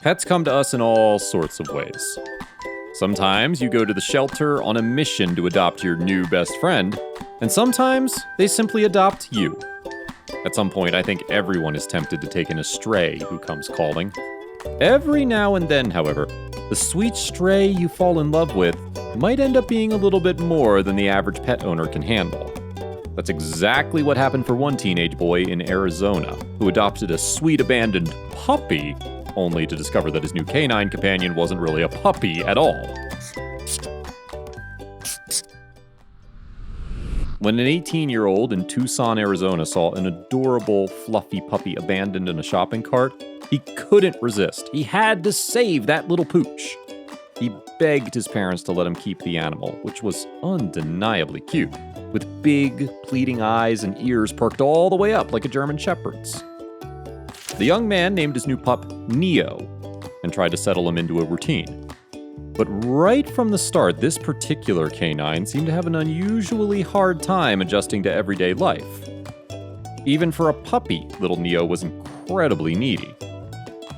Pets come to us in all sorts of ways. Sometimes you go to the shelter on a mission to adopt your new best friend, and sometimes they simply adopt you. At some point, I think everyone is tempted to take in a stray who comes calling. Every now and then, however, the sweet stray you fall in love with might end up being a little bit more than the average pet owner can handle. That's exactly what happened for one teenage boy in Arizona, who adopted a sweet abandoned puppy, only to discover that his new canine companion wasn't really a puppy at all. When an 18-year-old in Tucson, Arizona saw an adorable, fluffy puppy abandoned in a shopping cart, he couldn't resist. He had to save that little pooch. He begged his parents to let him keep the animal, which was undeniably cute, with big, pleading eyes and ears perked all the way up like a German shepherd's. The young man named his new pup Neo and tried to settle him into a routine. But right from the start, this particular canine seemed to have an unusually hard time adjusting to everyday life. Even for a puppy, little Neo was incredibly needy.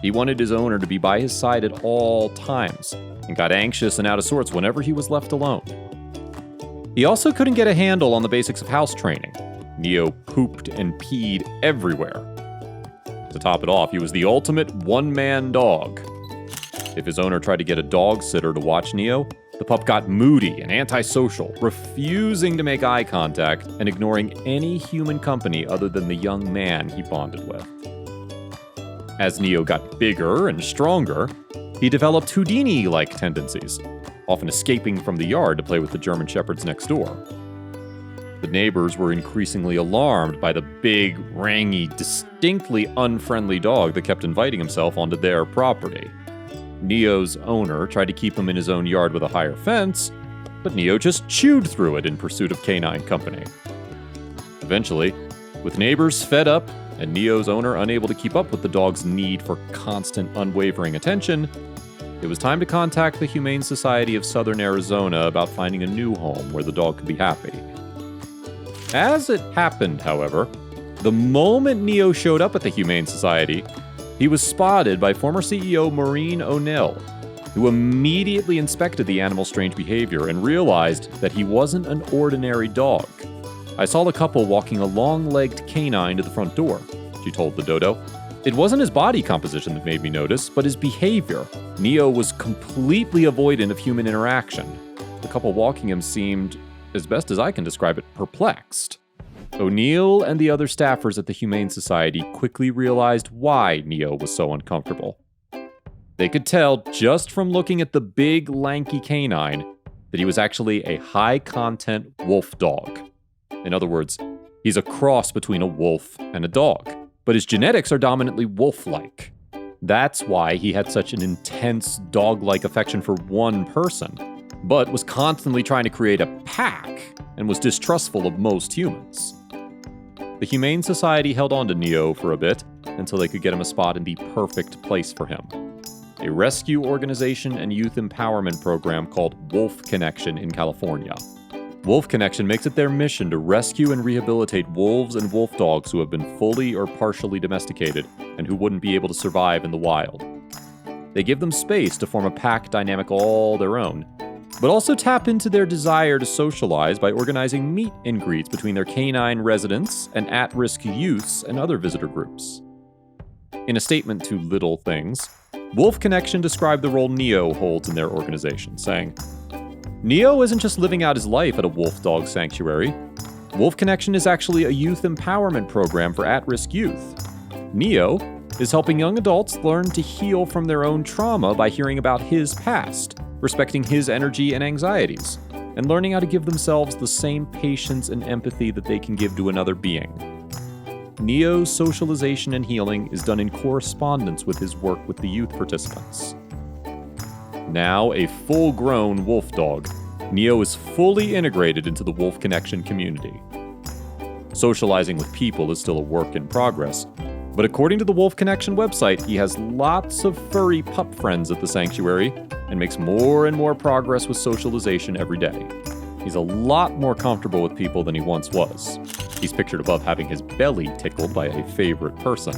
He wanted his owner to be by his side at all times, and got anxious and out of sorts whenever he was left alone. He also couldn't get a handle on the basics of house training. Neo pooped and peed everywhere. To top it off, he was the ultimate one-man dog. If his owner tried to get a dog sitter to watch Neo, the pup got moody and antisocial, refusing to make eye contact and ignoring any human company other than the young man he bonded with. As Neo got bigger and stronger, he developed Houdini-like tendencies, often escaping from the yard to play with the German shepherds next door. The neighbors were increasingly alarmed by the big, rangy, distinctly unfriendly dog that kept inviting himself onto their property. Neo's owner tried to keep him in his own yard with a higher fence, but Neo just chewed through it in pursuit of canine company. Eventually, with neighbors fed up and Neo's owner unable to keep up with the dog's need for constant, unwavering attention, it was time to contact the Humane Society of Southern Arizona about finding a new home where the dog could be happy. As it happened, however, the moment Neo showed up at the Humane Society, he was spotted by former CEO Maureen O'Neill, who immediately inspected the animal's strange behavior and realized that he wasn't an ordinary dog. "I saw the couple walking a long-legged canine to the front door," she told the dodo. "It wasn't his body composition that made me notice, but his behavior. Neo was completely avoidant of human interaction. The couple walking him seemed, as best as I can describe it, perplexed." O'Neill and the other staffers at the Humane Society quickly realized why Neo was so uncomfortable. They could tell just from looking at the big, lanky canine that he was actually a high-content wolf dog. In other words, he's a cross between a wolf and a dog, but his genetics are dominantly wolf-like. That's why he had such an intense dog-like affection for one person, but was constantly trying to create a pack and was distrustful of most humans. The Humane Society held on to Neo for a bit until they could get him a spot in the perfect place for him: a rescue organization and youth empowerment program called Wolf Connection in California. Wolf Connection makes it their mission to rescue and rehabilitate wolves and wolf dogs who have been fully or partially domesticated and who wouldn't be able to survive in the wild. They give them space to form a pack dynamic all their own, but also tap into their desire to socialize by organizing meet and greets between their canine residents and at-risk youths and other visitor groups. In a statement to Little Things, Wolf Connection described the role Neo holds in their organization, saying, "Neo isn't just living out his life at a wolf dog sanctuary. Wolf Connection is actually a youth empowerment program for at-risk youth. Neo is helping young adults learn to heal from their own trauma by hearing about his past, respecting his energy and anxieties, and learning how to give themselves the same patience and empathy that they can give to another being. Neo's socialization and healing is done in correspondence with his work with the youth participants." Now a full-grown wolf dog, Neo is fully integrated into the Wolf Connection community. Socializing with people is still a work in progress, but according to the Wolf Connection website, he has lots of furry pup friends at the sanctuary and makes more and more progress with socialization every day. He's a lot more comfortable with people than he once was. He's pictured above having his belly tickled by a favorite person.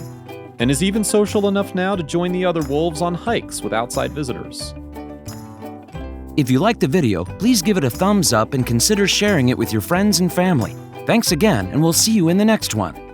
and is even social enough now to join the other wolves on hikes with outside visitors. If you liked the video, please give it a thumbs up and consider sharing it with your friends and family. Thanks again, and we'll see you in the next one.